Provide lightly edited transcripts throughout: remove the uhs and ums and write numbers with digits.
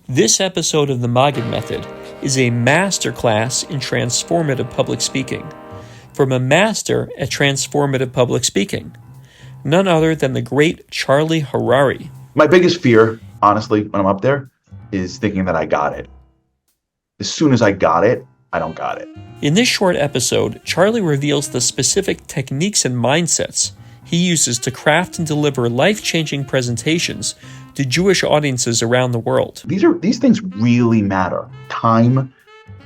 This episode of the Maggid Method is a masterclass in transformative public speaking from a master at transformative public speaking, none other than the great Charlie Harary. My biggest fear, honestly, when I'm up there, is thinking that I got it. As soon as I got it, I don't got it. In this short episode, Charlie reveals the specific techniques and mindsets he uses to craft and deliver life-changing presentations to Jewish audiences around the world. These things really matter. Time,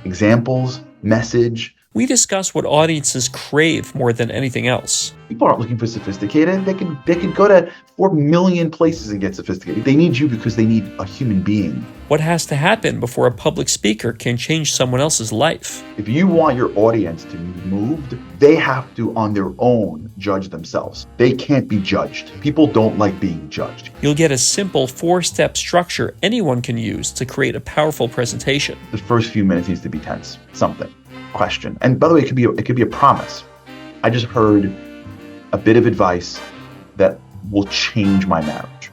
examples, message. We discuss what audiences crave more than anything else. People aren't looking for sophisticated. They can go to 4 million places and get sophisticated. They need you because they need a human being. What has to happen before a public speaker can change someone else's life? If you want your audience to be moved, they have to, on their own, judge themselves. They can't be judged. People don't like being judged. You'll get a simple 4-step structure anyone can use to create a powerful presentation. The first few minutes needs to be tense. Something. Question. And by the way, it could be a promise. I just heard a bit of advice that will change my marriage.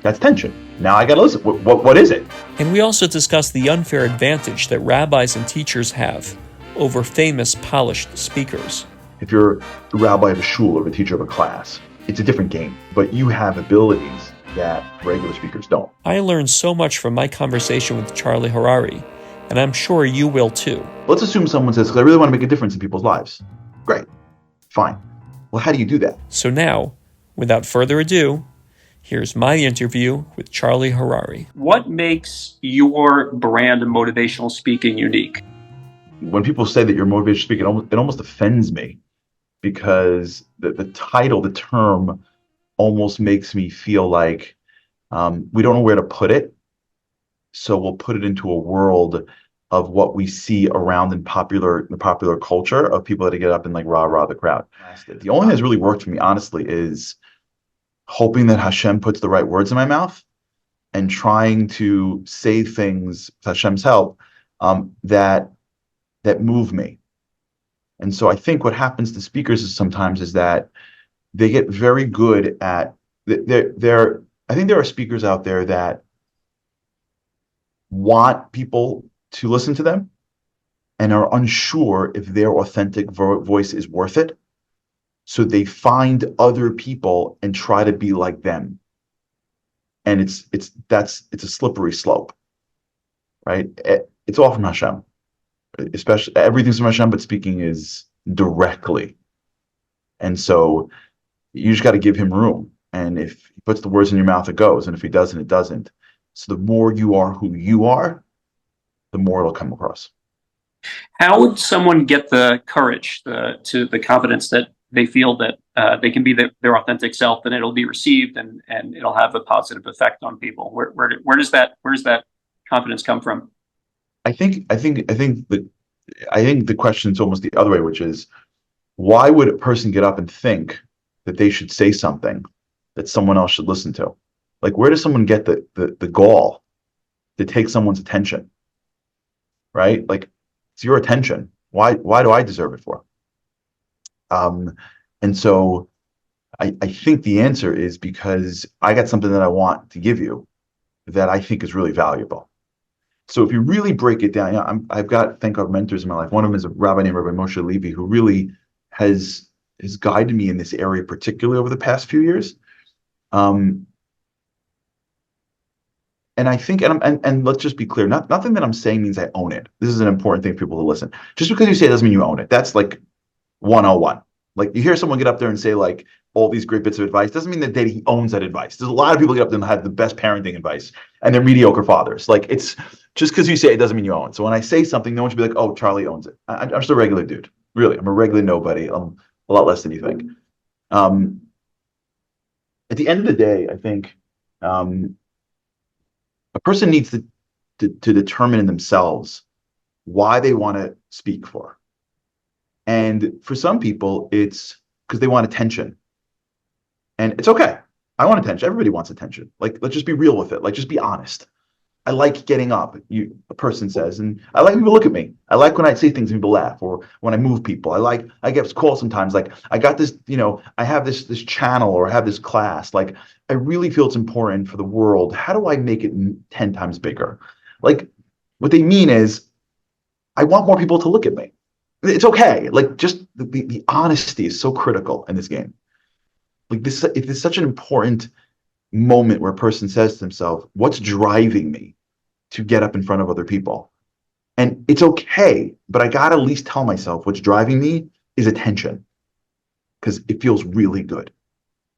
That's tension. Now I gotta listen. What is it? And we also discuss the unfair advantage that rabbis and teachers have over famous, polished speakers. If you're a rabbi of a shul or a teacher of a class, it's a different game. But you have abilities that regular speakers don't. I learned so much from my conversation with Charlie Harary, and I'm sure you will too. Let's assume someone says, I really want to make a difference in people's lives. Great. Fine. Well, how do you do that? So now, without further ado, here's my interview with Charlie Harary. What makes your brand of motivational speaking unique? When people say that you're motivational speaking, it almost offends me because the title, the term, almost makes me feel like we don't know where to put it. So we'll put it into a world of what we see around in the popular culture of people that get up and like rah the crowd. The only thing that's really worked for me, honestly, is hoping that Hashem puts the right words in my mouth and trying to say things with Hashem's help that move me. And so I think what happens to speakers is that they get very good at I think there are speakers out there that want people to listen to them and are unsure if their authentic voice is worth it. So they find other people and try to be like them. And it's a slippery slope, right? It's all from Hashem, especially everything's from Hashem, but speaking is directly. And so you just got to give him room. And if he puts the words in your mouth, it goes. And if he doesn't, it doesn't. So the more you are who you are, the more it'll come across. How would someone get the courage, the confidence that they feel that they can be their authentic self, and it'll be received and it'll have a positive effect on people? Where does that confidence come from? I think the question is almost the other way, which is, why would a person get up and think that they should say something that someone else should listen to? Like, where does someone get the gall to take someone's attention? Right? Like, it's your attention. Why do I deserve it for? And so I think the answer is because I got something that I want to give you that I think is really valuable. So if you really break it down, I've got, thank God, mentors in my life. One of them is a rabbi named Rabbi Moshe Levy, who really has guided me in this area, particularly over the past few years. And I think, and let's just be clear, nothing that I'm saying means I own it. This is an important thing for people to listen. Just because you say it doesn't mean you own it. That's like 101. Like, you hear someone get up there and say like all these great bits of advice, doesn't mean that he owns that advice. There's a lot of people get up there and have the best parenting advice, and they're mediocre fathers. Like, it's just because you say it doesn't mean you own it. So when I say something, no one should be like, oh, Charlie owns it. I'm just a regular dude. Really, I'm a regular nobody. I'm a lot less than you think. At the end of the day, I think a person needs to determine in themselves why they want to speak for. And for some people, it's because they want attention. And it's okay. I want attention. Everybody wants attention. Like, let's just be real with it. Like, just be honest. I like getting up, a person says, and I like people look at me. I like when I say things and people laugh, or when I move people. I get calls sometimes like, I got this, I have this channel, or I have this class. Like, I really feel it's important for the world. How do I make it 10 times bigger? Like, what they mean is, I want more people to look at me. It's okay. Like, just the honesty is so critical in this game. Like, it is such an important moment where a person says to themselves, what's driving me to get up in front of other people? And it's okay, but I gotta at least tell myself what's driving me is attention, because it feels really good.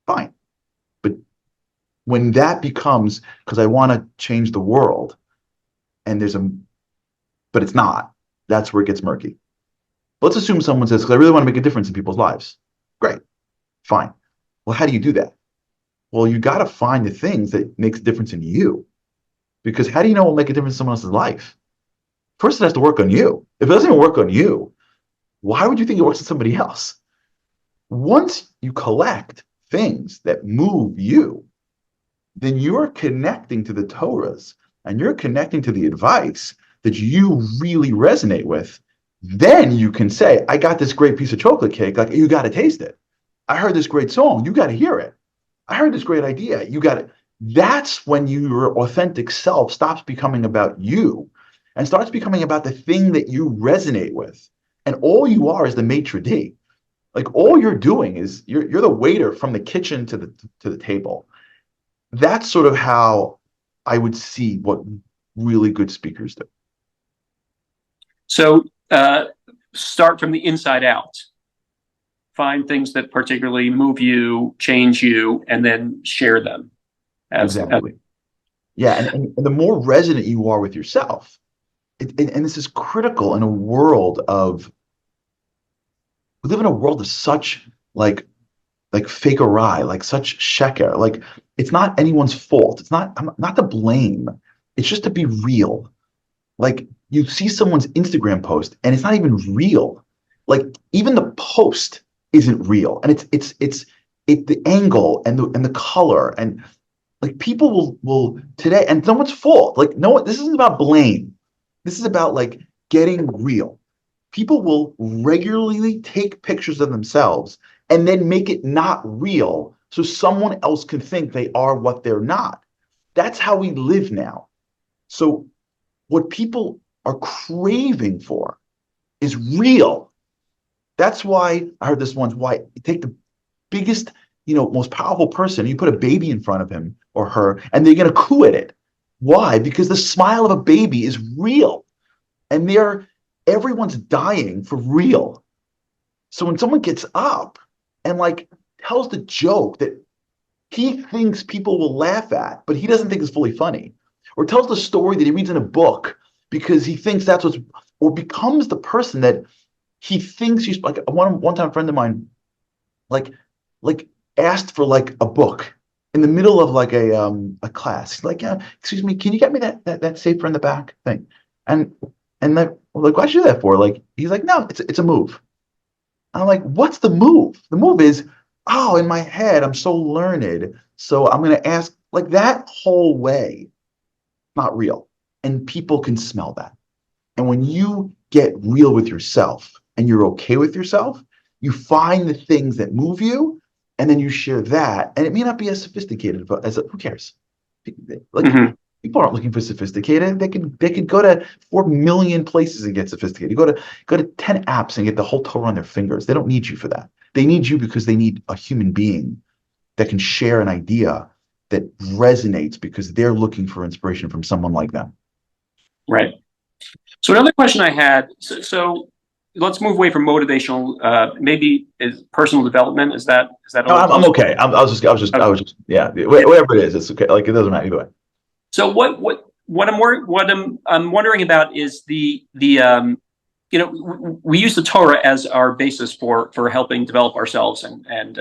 Fine. But when that becomes because I want to change the world, and but it's not, that's where it gets murky. Let's assume someone says, because I really want to make a difference in people's lives. Great. Fine. Well, how do you do that? Well, you got to find the things that makes a difference in you. Because how do you know what will make a difference in someone else's life? First, it has to work on you. If it doesn't even work on you, why would you think it works on somebody else? Once you collect things that move you, then you're connecting to the Torahs, and you're connecting to the advice that you really resonate with. Then you can say, I got this great piece of chocolate cake. Like, you got to taste it. I heard this great song. You got to hear it. I heard this great idea. You got it. That's when your authentic self stops becoming about you and starts becoming about the thing that you resonate with. And all you are is the maitre d'. Like, all you're doing is you're the waiter from the kitchen to the table. That's sort of how I would see what really good speakers do. So start from the inside out. Find things that particularly move you, change you, and then share them. Exactly. Yeah, and the more resonant you are with yourself, and this is critical in a world of, we live in a world of such like fakery, like such sheker. Like, it's not anyone's fault. I'm not to blame. It's just to be real. Like, you see someone's Instagram post and it's not even real. Like, even the post isn't real, and it's the angle and the color, and like, people will today, and no one's fault. Like, no, this isn't about blame. This is about like getting real. People will regularly take pictures of themselves and then make it not real so someone else can think they are what they're not. That's how we live now. So what people are craving for is real. That's why I heard this once, why you take the biggest, most powerful person, you put a baby in front of him or her, and they're going to coo at it. Why? Because the smile of a baby is real, and everyone's dying for real. So when someone gets up and like tells the joke that he thinks people will laugh at, but he doesn't think is fully funny, or tells the story that he reads in a book because he thinks that's or becomes the person that he thinks he's like. One time a friend of mine like asked for like a book in the middle of like a class. He's like, yeah, excuse me, can you get me that safer in the back thing? And like, why should you do that for? Like, he's like, no, it's a move. I'm like, what's the move? The move is, oh, in my head, I'm so learned, so I'm going to ask. Like, that whole way, not real. And people can smell that. And when you get real with yourself and you're okay with yourself, you find the things that move you, and then you share that. And it may not be as sophisticated, but who cares? Like, people aren't looking for sophisticated. They could go to 4 million places and get sophisticated. You go to 10 apps and get the whole Torah on their fingers. They don't need you for that. They need you because they need a human being that can share an idea that resonates because they're looking for inspiration from someone like them. Right. So another question I had, so let's move away from motivational, maybe is personal development. Is that? No, I'm okay. I was just, yeah, whatever it is, it's okay. Like, it doesn't matter either way. So what I'm wondering about is the we use the Torah as our basis for helping develop ourselves and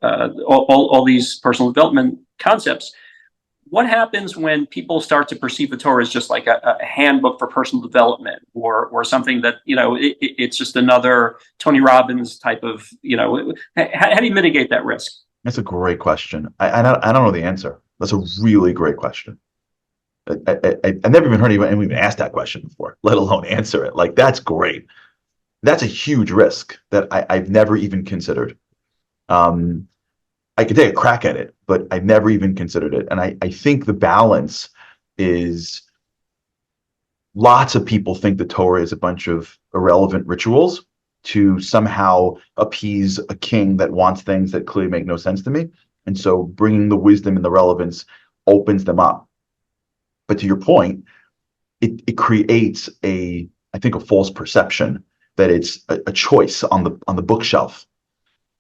all these personal development concepts. What happens when people start to perceive the Torah as just like a handbook for personal development, or something that it's just another Tony Robbins type of how do you mitigate that risk? That's a great question. I don't know the answer. That's a really great question. I've never even heard anyone even ask that question before, let alone answer it. Like, that's great. That's a huge risk that I've never even considered. Um, I could take a crack at it, but I never even considered it. And I think the balance is, lots of people think the Torah is a bunch of irrelevant rituals to somehow appease a king that wants things that clearly make no sense to me. And so bringing the wisdom and the relevance opens them up. But to your point, it creates I think, a false perception that it's a choice on the bookshelf,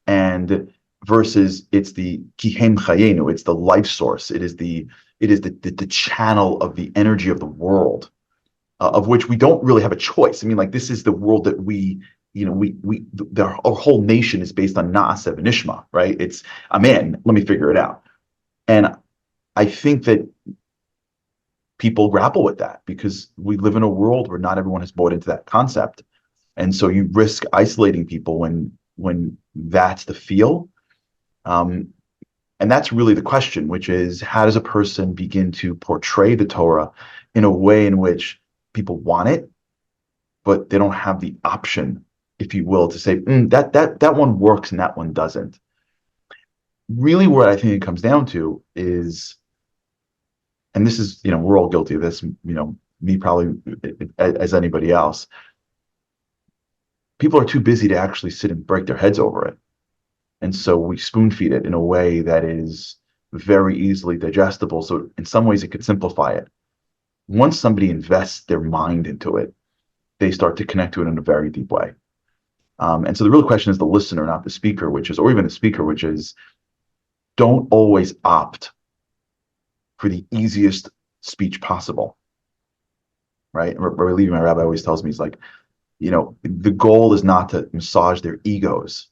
and versus it's the kihem chayenu, it's the life source, it is the channel of the energy of the world, of which we don't really have a choice. I mean, like, this is the world that our whole nation is based on na'aseh v'nishma, right? It's, I'm in, let me figure it out. And I think that people grapple with that because we live in a world where not everyone has bought into that concept. And so you risk isolating people when that's the feel. And that's really the question, which is, how does a person begin to portray the Torah in a way in which people want it, but they don't have the option, if you will, to say, that one works and that one doesn't. Really, what I think it comes down to is, and this is, we're all guilty of this, me probably as anybody else. People are too busy to actually sit and break their heads over it. And so we spoon feed it in a way that is very easily digestible. So in some ways it could simplify it. Once somebody invests their mind into it, they start to connect to it in a very deep way. And so the real question is the listener, not the speaker, or even the speaker, which is, don't always opt for the easiest speech possible, right? Rabbi Levi, my rabbi, always tells me, he's like, the goal is not to massage their egos.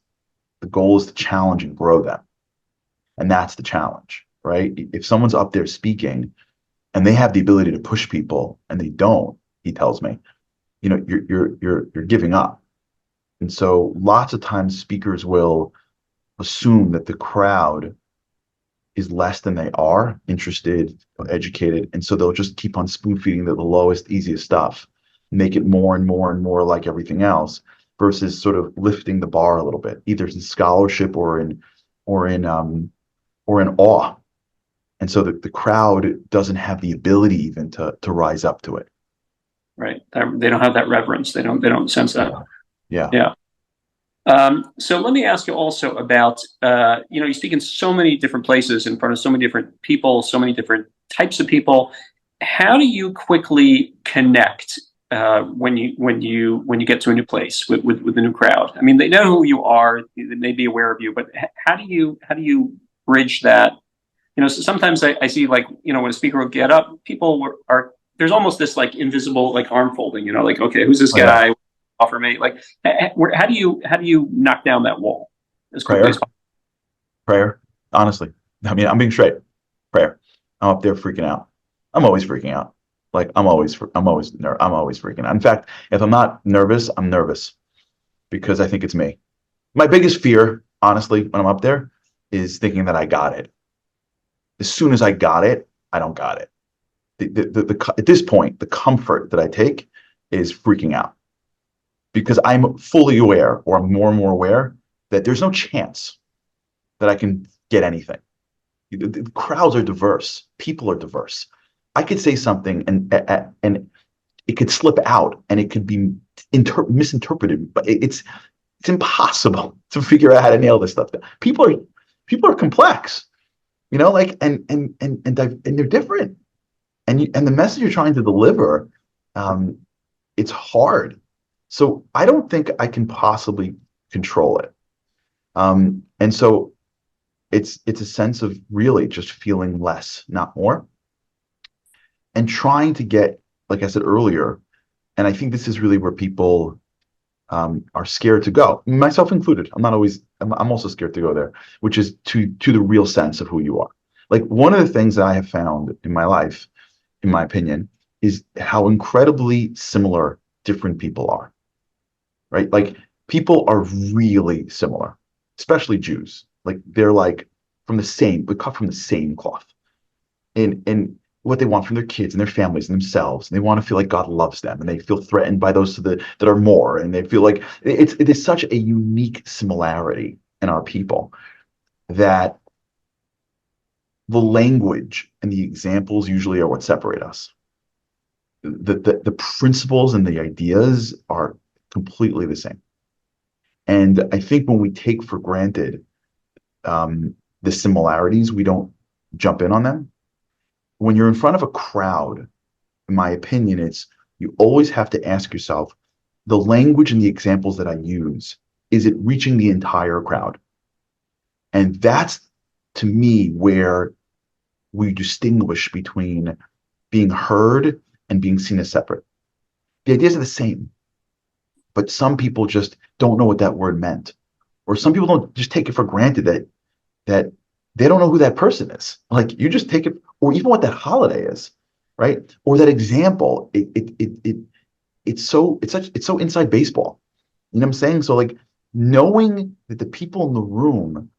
The goal is to challenge and grow them. And that's the challenge, right? If someone's up there speaking and they have the ability to push people and they don't, he tells me, you're giving up. And so lots of times speakers will assume that the crowd is less than they are interested or educated. And so they'll just keep on spoon feeding the lowest, easiest stuff, make it more and more and more like everything else, versus sort of lifting the bar a little bit, either in scholarship or in awe. And so the crowd doesn't have the ability even to rise up to it. Right. They don't have that reverence. They don't sense that. Yeah. Yeah. So let me ask you also about, you speak in so many different places in front of so many different people, so many different types of people. How do you quickly connect when you get to a new place with a new crowd? I mean, they know who you are, they may be aware of you, but how do you bridge that? So sometimes I see, like, when a speaker will get up, people are there's almost this like invisible like arm folding, like, okay, who's this guy? Yeah. Offer me, like, how do you knock down that wall as quickly as possible? Prayer. Honestly, I mean, I'm being straight. Prayer. I'm up there freaking out. I'm always freaking out. Like, I'm always freaking out. In fact, if I'm not nervous, I'm nervous because I think it's me. My biggest fear, honestly, when I'm up there, is thinking that I got it. As soon as I got it, I don't got it. At this point, the comfort that I take is freaking out because I'm fully aware, or I'm more and more aware, that there's no chance that I can get anything. The crowds are diverse. People are diverse. I could say something and it could slip out and it could be misinterpreted, but it's impossible to figure out how to nail this stuff. People are complex, like, and they're different. And the message you're trying to deliver, it's hard. So I don't think I can possibly control it. And so it's a sense of really just feeling less, not more, and trying to get, like I said earlier, and I think this is really where people are scared to go, myself included. I'm also scared to go there, which is to the real sense of who you are. Like, one of the things that I have found in my life, in my opinion, is how incredibly similar different people are, right? Like, people are really similar, especially Jews. Like, they're like we cut from the same cloth. And what they want from their kids and their families and themselves. And they want to feel like God loves them, and they feel threatened by those that are more. And they feel like it is such a unique similarity in our people that the language and the examples usually are what separate us. The principles and the ideas are completely the same. And I think when we take for granted the similarities, we don't jump in on them. When you're in front of a crowd, in my opinion, you always have to ask yourself, the language and the examples that I use, is it reaching the entire crowd? And that's, to me, where we distinguish between being heard and being seen as separate. The ideas are the same, but some people just don't know what that word meant. Or some people don't just take it for granted that they don't know who that person is. Like, you just take it, or even what that holiday is, right? Or that example. It's so inside baseball. You know what I'm saying? So, like, knowing that the people in the room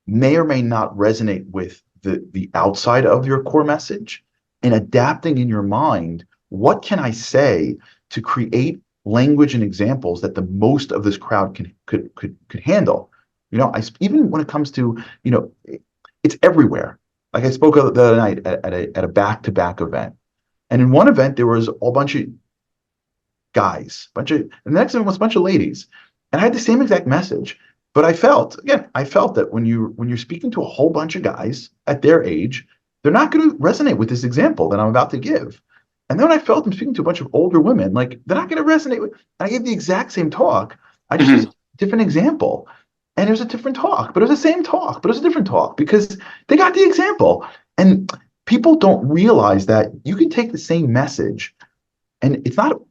may or may not resonate with the outside of your core message, and adapting in your mind, what can I say to create language and examples that the most of this crowd could handle? You know, even when it comes to, it's everywhere. Like, I spoke the other night at a back-to-back event, and in one event there was a bunch of guys, and the next event was a bunch of ladies, and I had the same exact message. But I felt that when you're speaking to a whole bunch of guys at their age, they're not going to resonate with this example that I'm about to give. And then when I felt I'm speaking to a bunch of older women, like, they're not going to resonate with. I gave the exact same talk. I just used a different example, and it was a different talk, but it was the same talk, but it was a different talk because they got the example. And people don't realize that you can take the same message, and it's not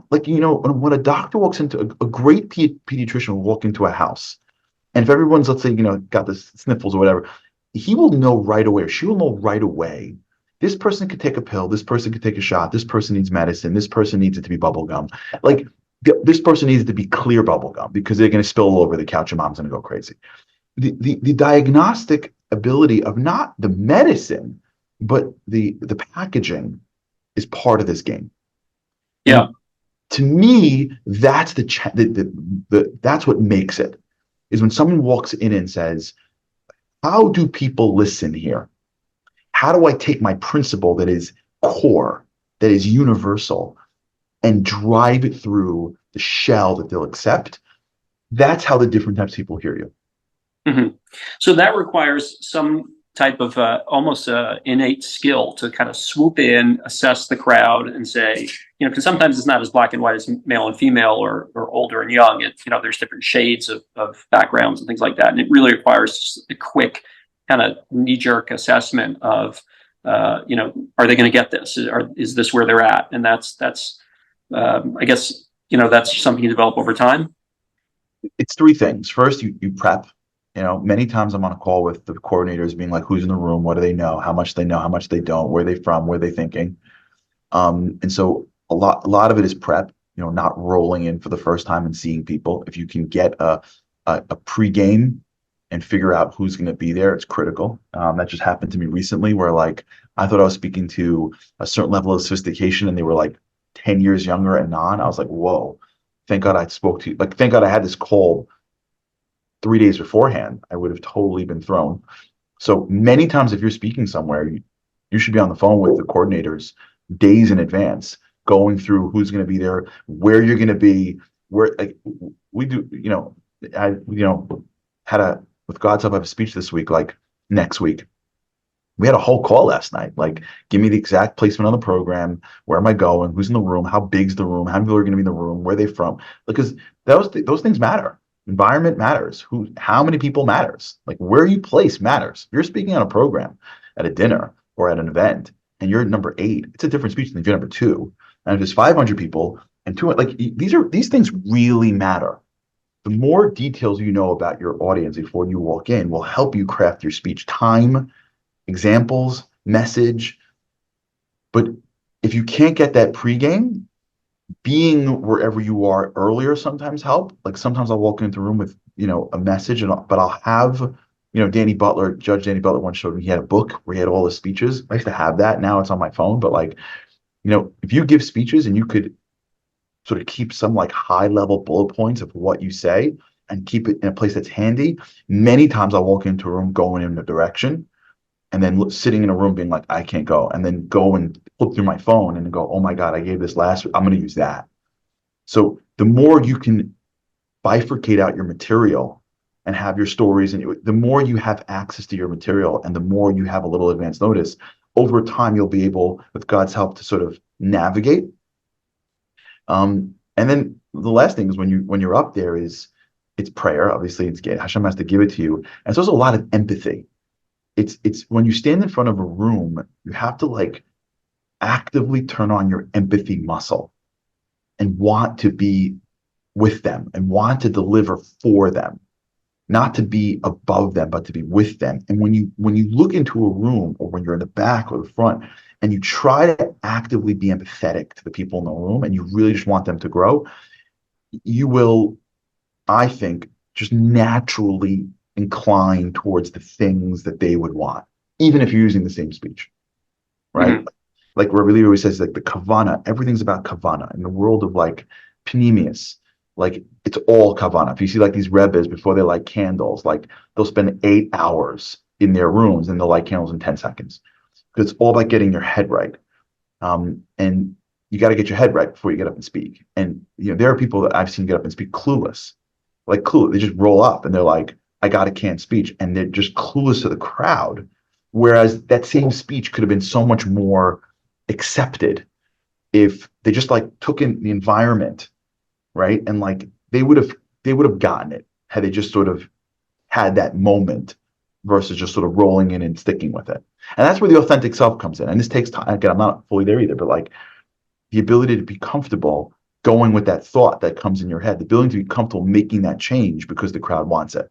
like, when a doctor walks into a great pediatrician will walk into a house. And if everyone's, let's say, got the sniffles or whatever, he will know right away, or she will know right away, this person could take a pill, this person could take a shot, this person needs medicine, this person needs it to be bubble gum. Like, this person needs it to be clear bubble gum because they're going to spill all over the couch and mom's going to go crazy. The diagnostic ability of not the medicine, but the packaging is part of this game. Yeah. And to me, that's that's what makes it. Is when someone walks in and says, how do people listen here? How do I take my principle that is core, that is universal, and drive it through the shell that they'll accept? That's how the different types of people hear you. Mm-hmm. So that requires some type of almost innate skill to kind of swoop in, assess the crowd, and say, because sometimes it's not as black and white as male and female, or older and young. There's different shades of backgrounds and things like that, and it really requires a quick kind of knee-jerk assessment of, are they going to get this? Is this where they're at? And that's I guess that's something you develop over time. It's three things. First, you prep. Many times I'm on a call with the coordinators being like, who's in the room? What do they know? How much they know? How much they don't? Where are they from? Where are they thinking? And so a lot of it is prep, not rolling in for the first time and seeing people. If you can get a pregame and figure out who's going to be there, it's critical. That just happened to me recently where, like, I thought I was speaking to a certain level of sophistication and they were like 10 years younger and non. I was like, whoa, thank God I spoke to you. Like, thank God I had this call 3 days beforehand. I would have totally been thrown. So many times if you're speaking somewhere, you should be on the phone with the coordinators days in advance, going through who's going to be there, where you're going to be, where, like, we do, with God's help, I have a speech this week, like next week. We had a whole call last night, like, give me the exact placement on the program, where am I going, who's in the room, how big's the room, how many people are going to be in the room, where are they from? Because those things matter. Environment matters. How many people matters. Like, where you place matters. If you're speaking on a program at a dinner or at an event and you're number 8, it's a different speech than if you're number 2. And if there's 500 people and 200, like, these things really matter. The more details you know about your audience before you walk in will help you craft your speech. Time, examples, message. But if you can't get that pregame, being wherever you are earlier sometimes help. Like, sometimes I'll walk into a room with, a message, but I'll have Judge Danny Butler once showed me he had a book where he had all his speeches. I used to have that. Now it's on my phone. But like, if you give speeches and you could sort of keep some like high level bullet points of what you say and keep it in a place that's handy. Many times I'll walk into a room going in a direction and then sitting in a room being like, I can't go. And then go and flip through my phone and go, oh my God, I gave this last week. I'm going to use that. So the more you can bifurcate out your material and have your stories, and the more you have access to your material and the more you have a little advance notice, over time, you'll be able, with God's help, to sort of navigate. And then the last thing is when you're up there it's prayer. Obviously, Hashem has to give it to you. And it's also a lot of empathy. It's when you stand in front of a room, you have to like actively turn on your empathy muscle and want to be with them and want to deliver for them, not to be above them, but to be with them. And when you look into a room, or when you're in the back or the front, and you try to actively be empathetic to the people in the room, and you really just want them to grow, you will, I think, just naturally incline towards the things that they would want, even if you're using the same speech, right? Mm-hmm. Like Rabbi Levi always says, like the kavana, everything's about kavana. In the world of like panemius, like it's all kavana. If you see like these rebbes before they light candles, like they'll spend 8 hours in their rooms and they'll light candles in 10 seconds. Because it's all about getting your head right. And you got to get your head right before you get up and speak. And there are people that I've seen get up and speak clueless. They just roll up and they're like, I got a canned speech, and they're just clueless to the crowd. Whereas that same speech could have been so much more accepted if they just like took in the environment, right? And like they would have gotten it had they just sort of had that moment versus just sort of rolling in and sticking with it. And that's where the authentic self comes in. And this takes time. Again, I'm not fully there either, but like the ability to be comfortable going with that thought that comes in your head, the ability to be comfortable making that change because the crowd wants it.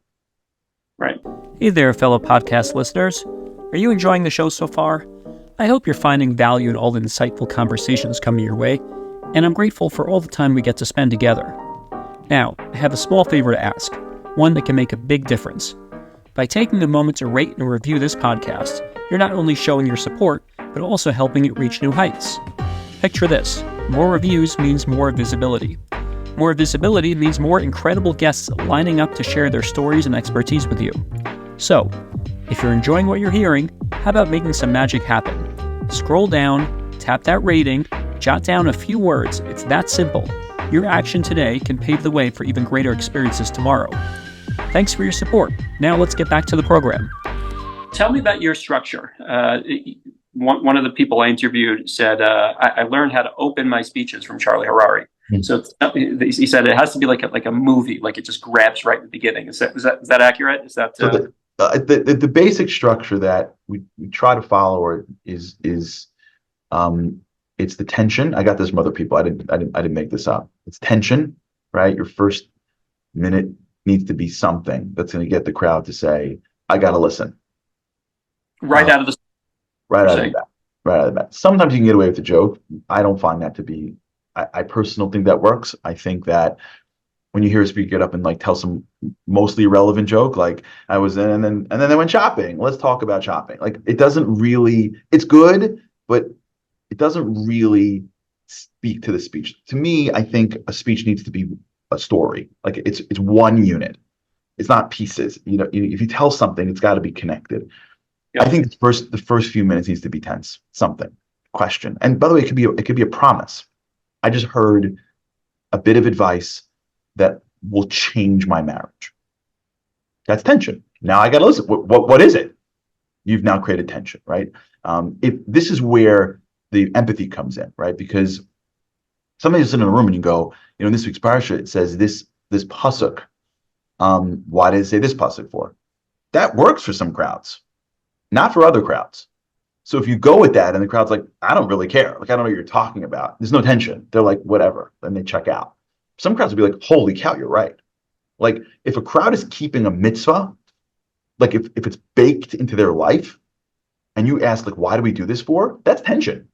Right. Hey there, fellow podcast listeners. Are you enjoying the show so far? I hope you're finding value in all the insightful conversations coming your way, and I'm grateful for all the time we get to spend together. Now, I have a small favor to ask, one that can make a big difference. By taking a moment to rate and review this podcast, you're not only showing your support, but also helping it reach new heights. Picture this: more reviews means more visibility. More visibility means more incredible guests lining up to share their stories and expertise with you. So, if you're enjoying what you're hearing, how about making some magic happen? Scroll down, tap that rating, jot down a few words. It's that simple. Your action today can pave the way for even greater experiences tomorrow. Thanks for your support. Now let's get back to the program. Tell me about your structure. One of the people I interviewed said, I learned how to open my speeches from Charlie Harary. Mm-hmm. So he said it has to be like a movie, like it just grabs right in the beginning. Is that accurate? Is that so the basic structure that we try to follow is it's the tension. I got this from other people. I didn't make this up. It's tension, right? Your first minute needs to be something that's going to get the crowd to say, I got to listen. Right out of the bat. Sometimes you can get away with a joke. I don't find that to be, I personally don't think that works. I think that when you hear a speaker get up and like tell some mostly irrelevant joke, like I was in and then they went shopping. Let's talk about shopping. Like it doesn't really, it's good, but it doesn't really speak to the speech. To me, I think a speech needs to be a story. Like it's one unit. It's not pieces. If you tell something, it's got to be connected. Yeah. I think the first few minutes needs to be tense. Something, question. And by the way, it could be a promise. I just heard a bit of advice that will change my marriage. That's tension. Now I got to listen. What is it? You've now created tension, right? If this is where the empathy comes in, right? Because somebody's in a room and you go, in this week's parasha, it says this pasuk. Why did it say this pasuk for? That works for some crowds, not for other crowds. So if you go with that and the crowd's like, I don't really care. Like, I don't know what you're talking about. There's no tension. They're like, whatever. Then they check out. Some crowds will be like, holy cow, you're right. Like if a crowd is keeping a mitzvah, like if it's baked into their life and you ask like, why do we do this for? That's tension.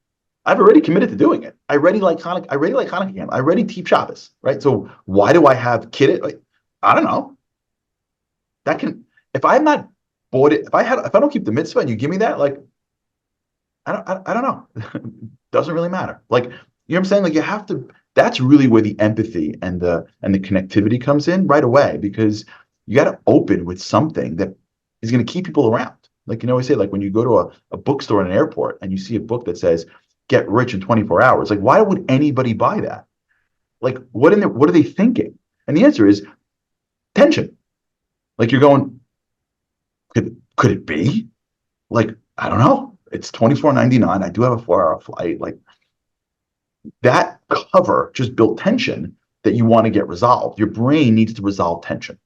I've already committed to doing it. I already like Hanukkah. I already Teep Shabbos, right? So why do I have kidded? Like, I don't know. If I'm not bought it, if I don't keep the mitzvah and you give me that, like, I don't know. Doesn't really matter. Like, you know what I'm saying? Like, you have to, that's really where the empathy and the connectivity comes in right away, because you got to open with something that is going to keep people around. Like, you know, I say, like, when you go to a bookstore in an airport and you see a book that says get rich in 24 hours, like, why would anybody buy that? Like, what are they thinking? And the answer is tension. Like, you're going, could it be? Like, I don't know. It's $24.99. I do have a 4-hour flight. Like, that cover just built tension that you want to get resolved. Your brain needs to resolve tension.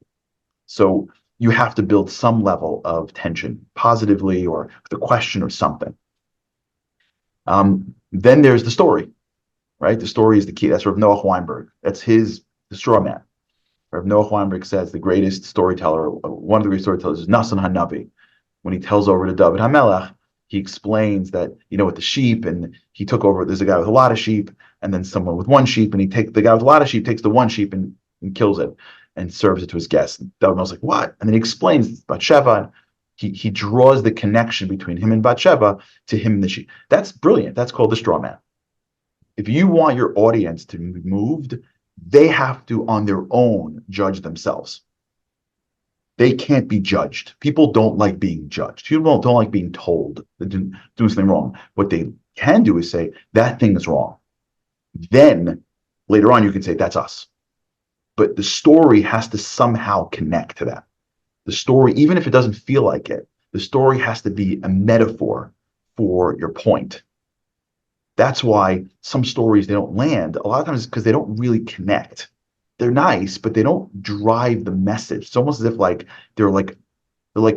So you have to build some level of tension, positively or with a question or something. Then there's the story, right? The story is the key. That's Rav Noach Weinberg. That's the straw man. Rav Noach Weinberg says the greatest storyteller, one of the great storytellers, is Nasan Hanavi. When he tells over to David HaMelech, he explains that, you know, with the sheep, and he took over, there's a guy with a lot of sheep, and then someone with one sheep, and the guy with a lot of sheep takes the one sheep and kills it and serves it to his guests. And David HaMelech's like, what? And then he explains Bathsheba. He draws the connection between him and Bathsheba to him and the sheep. That's brilliant. That's called the straw man. If you want your audience to be moved, they have to, on their own, judge themselves. They can't be judged. People don't like being judged. People don't like being told they're doing something wrong. What they can do is say, that thing is wrong. Then later on, you can say, that's us. But the story has to somehow connect to that. The story, even if it doesn't feel like it, the story has to be a metaphor for your point. That's why some stories, they don't land. A lot of times because they don't really connect. They're nice, but they don't drive the message. It's almost as if they're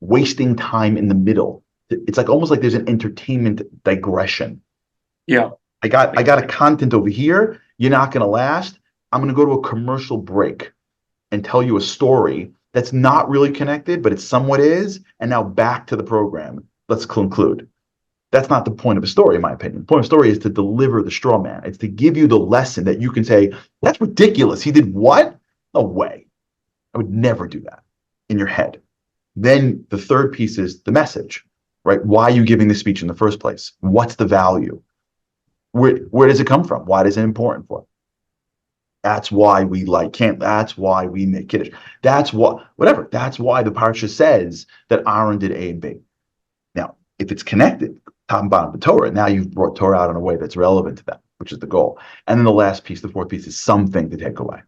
wasting time in the middle. It's like almost like there's an entertainment digression. Yeah. I got a content over here. You're not going to last. I'm going to go to a commercial break and tell you a story that's not really connected, but it somewhat is. And now back to the program. Let's conclude. That's not the point of a story, in my opinion. The point of a story is to deliver the straw man. It's to give you the lesson that you can say, that's ridiculous. He did what? No way. I would never do that in your head. Then the third piece is the message, right? Why are you giving the speech in the first place? What's the value? Where does it come from? Why is it important for? That's why we that's why we make Kiddush. That's whatever. That's why the parsha says that Aaron did A and B. Now, if it's connected, top and bottom of the Torah, now you've brought Torah out in a way that's relevant to them, which is the goal. And then the last piece, the fourth piece, is something to take away.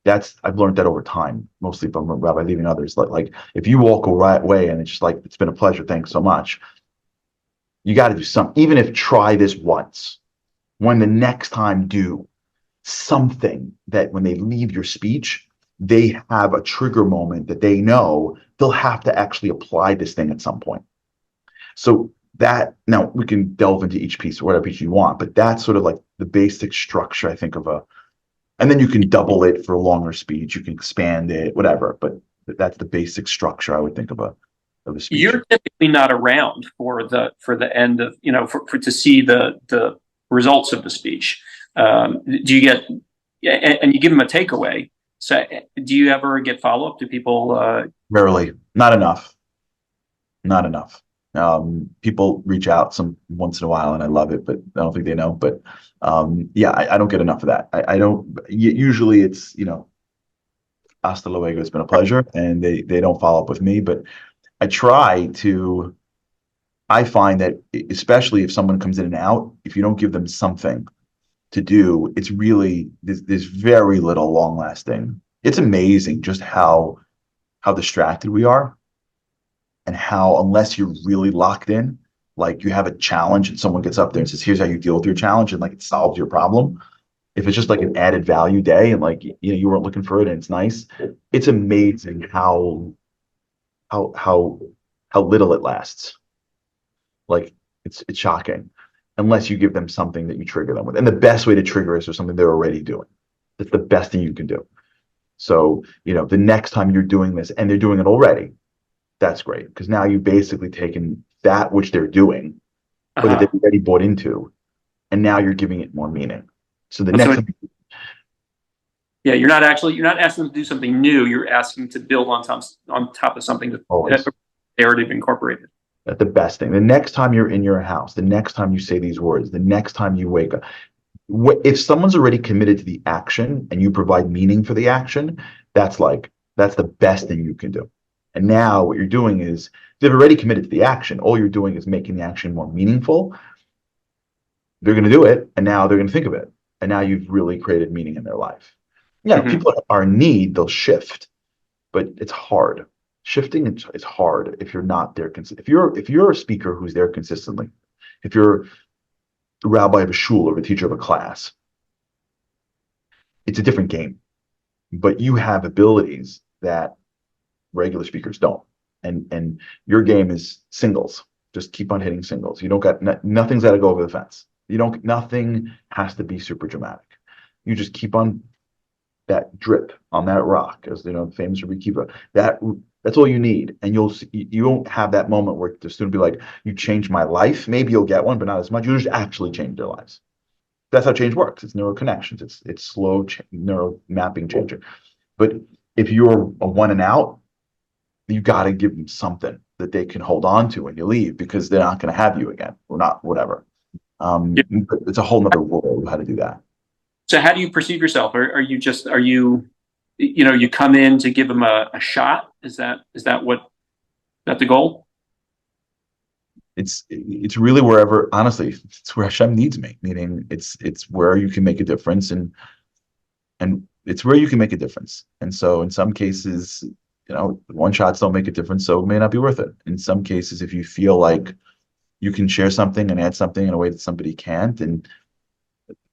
I've learned that over time, mostly from Rabbi Levi and others. Like if you walk away and it's just like, it's been a pleasure, thanks so much. You got to do something, even if try this once. When the next time do something that when they leave your speech, they have a trigger moment that they know they'll have to actually apply this thing at some point. So that, now we can delve into each piece or whatever piece you want, but that's sort of like the basic structure, I think, and then you can double it for a longer speech, you can expand it, whatever, but that's the basic structure, I would think, of a speech. You're typically not around for the end of, for to see the results of the speech. Do you get, and you give them a takeaway. So do you ever get follow-up? Do people? Rarely. Not enough. People reach out some once in a while and I love it, but I don't think they know. But yeah, I don't get enough of that. I don't, usually it's, hasta luego, it's been a pleasure, and they don't follow up with me, but I find that especially if someone comes in and out, if you don't give them something to do, it's really, there's very little long lasting. It's amazing just how distracted we are, and how, unless you're really locked in, like you have a challenge and someone gets up there and says, here's how you deal with your challenge, and like it solves your problem. If it's just like an added value day and like, you weren't looking for it and it's nice, it's amazing how little it lasts. Like it's shocking, unless you give them something that you trigger them with. And the best way to trigger is with something they're already doing. That's the best thing you can do. So, the next time you're doing this and they're doing it already, that's great, because now you've basically taken that which they're doing, or that they've already bought into, and now you're giving it more meaning. So the next time, yeah, you're not asking them to do something new. You're asking to build on top of something that always. narrative incorporated. That's the best thing. The next time you're in your house, the next time you say these words, the next time you wake up, if someone's already committed to the action and you provide meaning for the action, that's the best thing you can do. And now what you're doing is they've already committed to the action. All you're doing is making the action more meaningful. They're going to do it, and now they're going to think of it. And now you've really created meaning in their life. Yeah, people are in need, they'll shift, but it's hard. Shifting is hard if you're not there. If you're a speaker who's there consistently, if you're a rabbi of a shul or a teacher of a class, it's a different game. But you have abilities that regular speakers don't. And your game is singles. Just keep on hitting singles. You don't got nothing's got to go over the fence. Nothing has to be super dramatic. You just keep on that drip on that rock, as the famous Rabbi Kiva. That's all you need, and you won't have that moment where the student will be like, "You changed my life." Maybe you'll get one, but not as much. You just actually change their lives. That's how change works. It's neural connections. It's slow neural mapping changing. But if you're a one and out, you got to give them something that they can hold on to when you leave, because they're not going to have you again, or not, whatever. It's a whole nother world of how to do that. So how do you perceive yourself? Are you you come in to give them a shot? Is that the goal? It's really wherever, honestly, it's where Hashem needs me, meaning it's where you can make a difference, and it's where you can make a difference. And so in some cases, one shots don't make a difference, so it may not be worth it. In some cases, if you feel like you can share something and add something in a way that somebody can't, and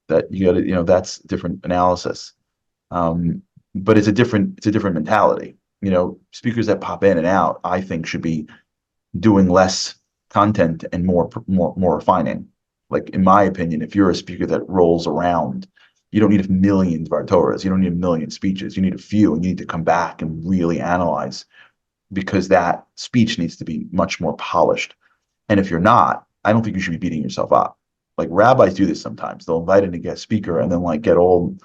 that you got to, that's different analysis. But it's a different mentality. Speakers that pop in and out, I think, should be doing less content and more refining. Like, in my opinion, if you're a speaker that rolls around, you don't need millions of Torahs. You don't need a million speeches. You need a few, and you need to come back and really analyze, because that speech needs to be much more polished. And if you're not, I don't think you should be beating yourself up. Like, rabbis do this sometimes. They'll invite in a guest speaker and then get all,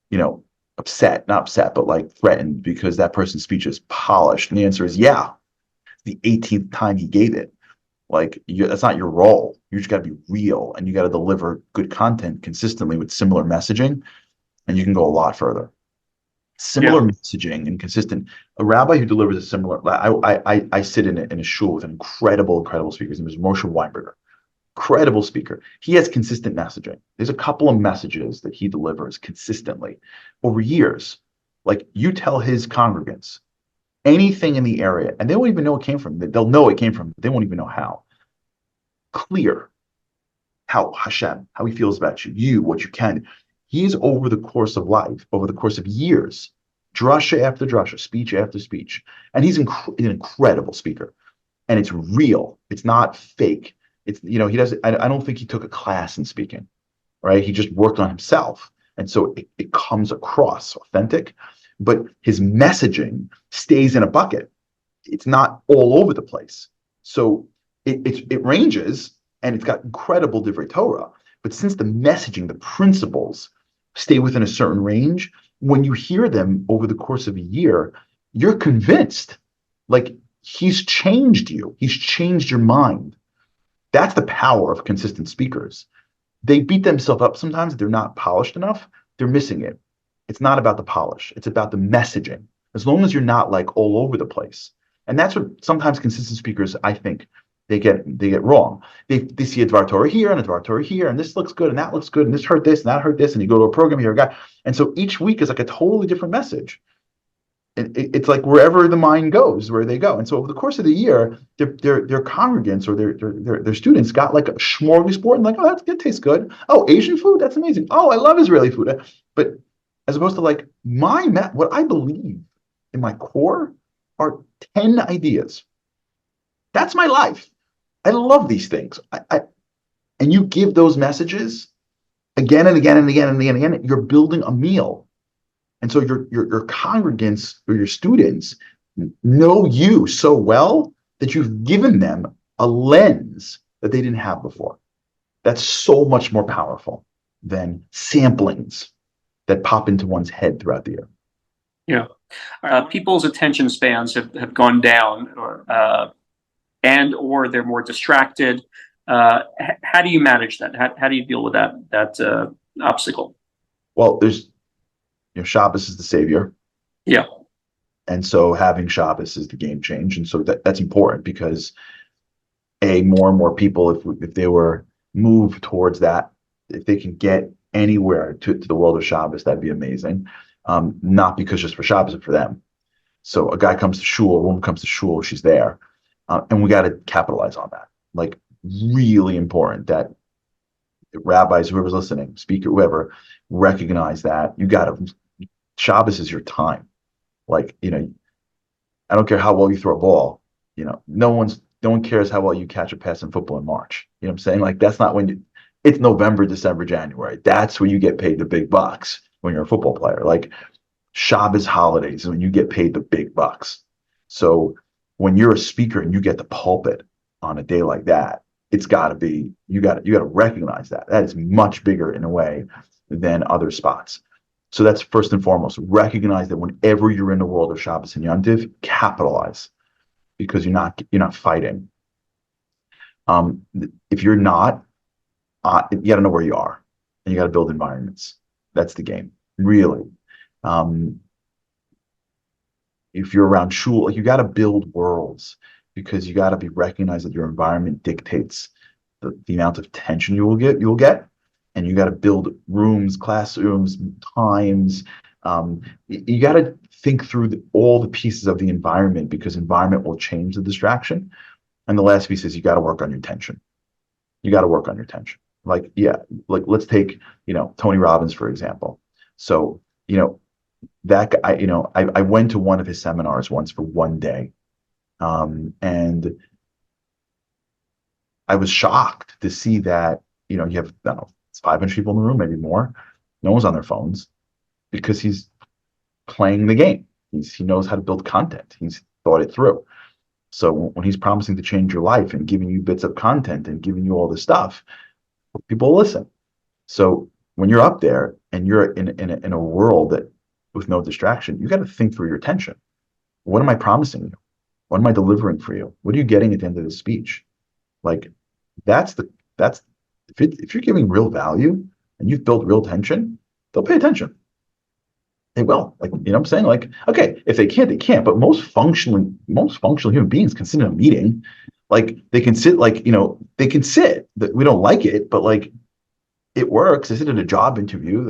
not upset, but threatened because that person's speech is polished. And the answer is, yeah, the 18th time he gave it. That's not your role. You just got to be real, and you got to deliver good content consistently with similar messaging, and you can go a lot further. Similar messaging and consistent. A rabbi who delivers a similar. I sit in a shul with an incredible speaker. His name is Moshe Weinberger. Incredible speaker. He has consistent messaging. There's a couple of messages that he delivers consistently over years. You tell his congregants anything in the area, and they won't even know it came from. They'll know it came from. They won't even know how. Clear how Hashem, how he feels about you, what you can. He's over the course of life, over the course of years, drasha after drasha, speech after speech, and he's an incredible speaker, and it's real. It's not fake. It's he doesn't. I don't think he took a class in speaking, right? He just worked on himself, and so it comes across authentic. But his messaging stays in a bucket. It's not all over the place. So it ranges, and it's got incredible divrei Torah. But since the messaging, the principles stay within a certain range, when you hear them over the course of a year, you're convinced, he's changed you. He's changed your mind. That's the power of consistent speakers. They beat themselves up sometimes if they're not polished enough. They're missing it. It's not about the polish. It's about the messaging. As long as you're not all over the place. And that's what sometimes consistent speakers, I think, they get wrong. They see a Dvar Torah here and a Dvar Torah here, and this looks good and that looks good, and this hurt this and that hurt this, and you go to a program, you hear a guy. And so each week is a totally different message. It's wherever the mind goes, where they go. And so over the course of the year, their congregants or their students got a smorgasbord, and that tastes good. Oh, Asian food, that's amazing. Oh, I love Israeli food. But as opposed to what I believe in my core are 10 ideas. That's my life. I love these things. And you give those messages again and again and again and again and again. You're building a meal. And so your congregants or your students know you so well that you've given them a lens that they didn't have before. That's so much more powerful than samplings that pop into one's head throughout the year. Yeah. People's attention spans have gone down, or and or they're more distracted. How do you manage that? How do you deal with that obstacle? Well, there's, Shabbos is the savior. Yeah. And so having Shabbos is the game change. And so that's important because more and more people, if they were moved towards that, if they can get anywhere to the world of Shabbos, that'd be amazing. Not because just for Shabbos, but for them. So a guy comes to shul, a woman comes to shul, she's there. And we got to capitalize on that. Like, really important that rabbis, whoever's listening, speaker, whoever, recognize that Shabbos is your time. Like, I don't care how well you throw a ball. No one cares how well you catch a pass in football in March. You know what I'm saying? Like, that's not it's November, December, January. That's when you get paid the big bucks when you're a football player. Like, Shabbos holidays is when you get paid the big bucks. So when you're a speaker and you get the pulpit on a day like that, it's got to be, you got to recognize that. That is much bigger in a way than other spots. So that's first and foremost. Recognize that whenever you're in the world of Shabbos and Yom Tov, capitalize, because you're not fighting. If you're not, you got to know where you are, and you got to build environments. That's the game, really. If you're around shul, like, you got to build worlds, because you got to be recognized that your environment dictates the amount of attention you will get. And you got to build rooms, classrooms, times. You got to think through all the pieces of the environment, because environment will change the distraction. And the last piece is you got to work on your tension. You got to work on your tension. Like, let's take, Tony Robbins, for example. So, that guy, I went to one of his seminars once for one day. And I was shocked to see that, you have, I don't know, it's 500 people in the room, maybe more. No one's on their phones, because he's playing the game. He knows how to build content. He's thought it through. So when he's promising to change your life and giving you bits of content and giving you all this stuff, people listen. So when you're up there and you're in a world that with no distraction, you got to think through your tension. What am I promising you? What am I delivering for you? What are you getting at the end of the speech? Like, if you're giving real value and you've built real tension, they'll pay attention. They will. Like, you know what I'm saying? Like, okay, if they can't, they can't. But most functional human beings can sit in a meeting. Like, they can sit, like, they can sit. We don't like it, but, like, it works. They sit in a job interview.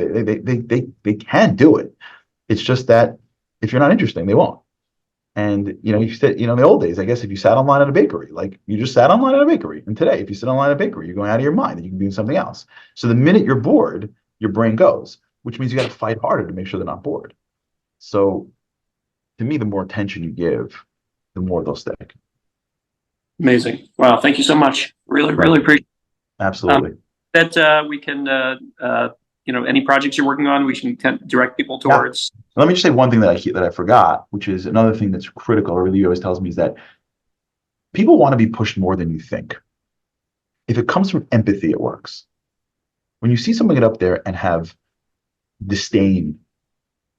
They can do it. It's just that if you're not interesting, they won't. And, you sit, in the old days, I guess, if you sat online at a bakery, like, you just sat online at a bakery. And today, if you sit online at a bakery, you're going out of your mind and you can be doing something else. So the minute you're bored, your brain goes, which means you got to fight harder to make sure they're not bored. So to me, the more attention you give, the more they'll stick. Amazing. Wow. Thank you so much. Really, really appreciate it. Absolutely. That we can, any projects you're working on, we can direct people towards. Yeah. Let me just say one thing that I forgot, which is another thing that's critical, or really always tells me, is that people want to be pushed more than you think. If it comes from empathy, it works. When you see someone get up there and have disdain,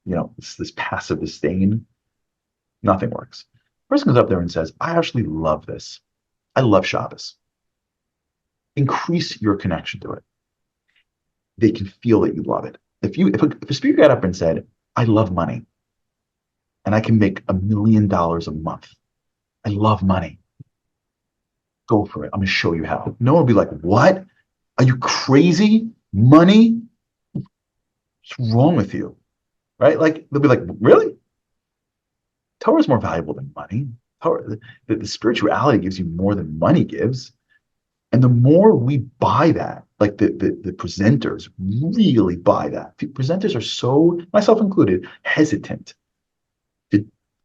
this passive disdain, nothing works. The person comes up there and says, I actually love this. I love Shabbos. Increase your connection to it. They can feel that you love it. If a speaker got up and said, I love money, and I can make $1 million a month. I love money. Go for it. I'm going to show you how. No one will be like, what? Are you crazy? Money? What's wrong with you? Right? Like, they'll be like, really? Torah is more valuable than money. Torah, the spirituality gives you more than money gives. And the more we buy that, like the presenters really buy that. The presenters are so, myself included, hesitant.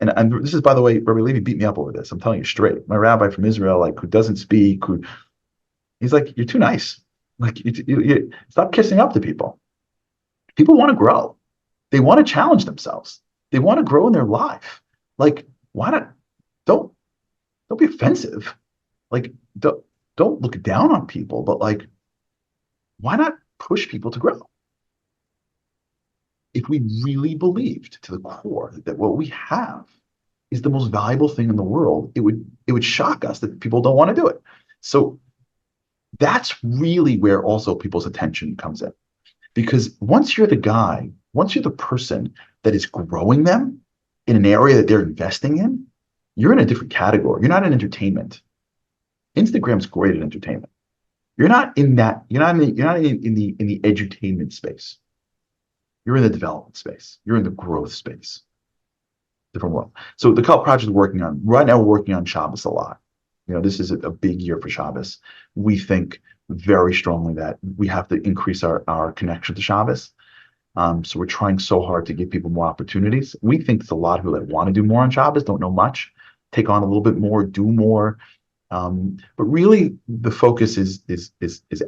And this is, by the way, Rabbi Levy beat me up over this. I'm telling you straight. My rabbi from Israel, like, who doesn't speak, he's like, you're too nice. Like, you stop kissing up to people. People want to grow. They want to challenge themselves. They want to grow in their life. Like, why not? Don't be offensive. Like, don't look down on people, but, like, why not push people to grow? If we really believed to the core that what we have is the most valuable thing in the world, it would shock us that people don't want to do it. So that's really where also people's attention comes in. Because once you're the person that is growing them in an area that they're investing in, you're in a different category. You're not in entertainment. Instagram's great at entertainment. You're not in the edutainment space. You're in the development space. You're in the growth space. Different world. So the Cult Project is working on right now. We're working on Shabbos a lot. This is a big year for Shabbos. We think very strongly that we have to increase our connection to Shabbos. So we're trying so hard to give people more opportunities. We think there's a lot of people that want to do more on Shabbos, don't know much, take on a little bit more, do more. But really, the focus is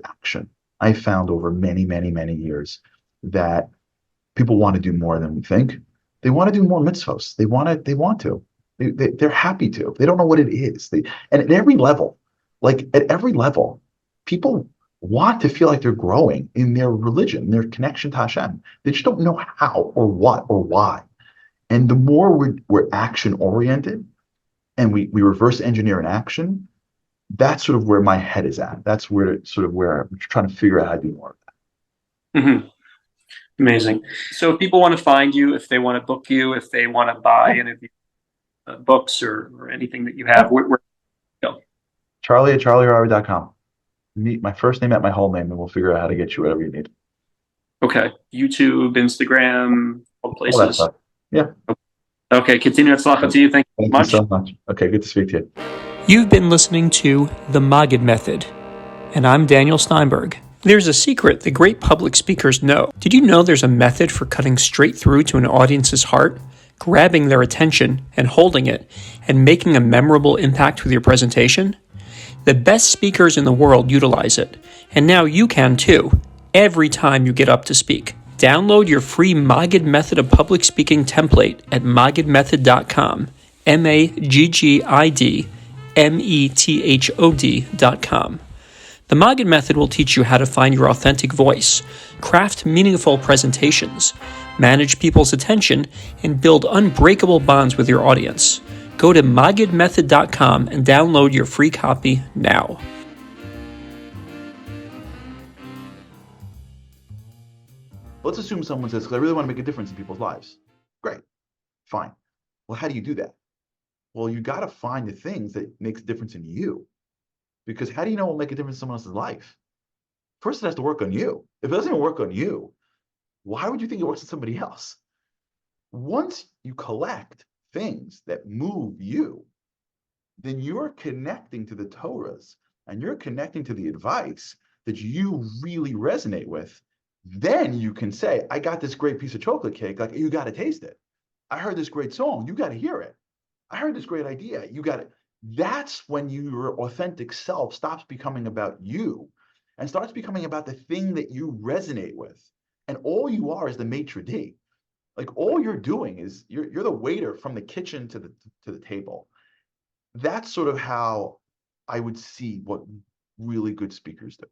action. I found over many, many, many years that people want to do more than we think. They want to do more mitzvos. They want to. They're happy to. They don't know what it is. And at every level, people want to feel like they're growing in their religion, their connection to Hashem. They just don't know how or what or why. And the more we're action oriented and we reverse engineer an action, that's sort of where my head is at. That's where I'm trying to figure out how to do more of that. Mm-hmm. Amazing. So if people want to find you, if they want to book you, if they want to buy any of your books or anything that you have, where go? Charlie at charlieharary.com. Meet my first name at my whole name, and we'll figure out how to get you whatever you need. Okay. YouTube, Instagram, all places. All that stuff. Yeah. Okay. Continue at to you. Thank you Thank you so much. Okay. Good to speak to you. You've been listening to The Maggid Method, and I'm Daniel Steinberg. There's a secret the great public speakers know. Did you know there's a method for cutting straight through to an audience's heart, grabbing their attention and holding it, and making a memorable impact with your presentation? The best speakers in the world utilize it, and now you can too, every time you get up to speak. Download your free Maggid Method of Public Speaking template at maggidmethod.com, maggidmethod.com. The Maggid Method will teach you how to find your authentic voice, craft meaningful presentations, manage people's attention, and build unbreakable bonds with your audience. Go to maggidmethod.com and download your free copy now. Let's assume someone says, I really want to make a difference in people's lives. Great. Fine. Well, how do you do that? Well, you got to find the things that makes a difference in you. Because how do you know it will make a difference in someone else's life? First, it has to work on you. If it doesn't even work on you, why would you think it works on somebody else? Once you collect things that move you, then you're connecting to the Torahs and you're connecting to the advice that you really resonate with. Then you can say, I got this great piece of chocolate cake. Like, you got to taste it. I heard this great song. You got to hear it. I heard this great idea. You got it. That's when your authentic self stops becoming about you and starts becoming about the thing that you resonate with. And all you are is the maitre d'. Like, all you're doing is you're the waiter from the kitchen to the table. That's sort of how I would see what really good speakers do.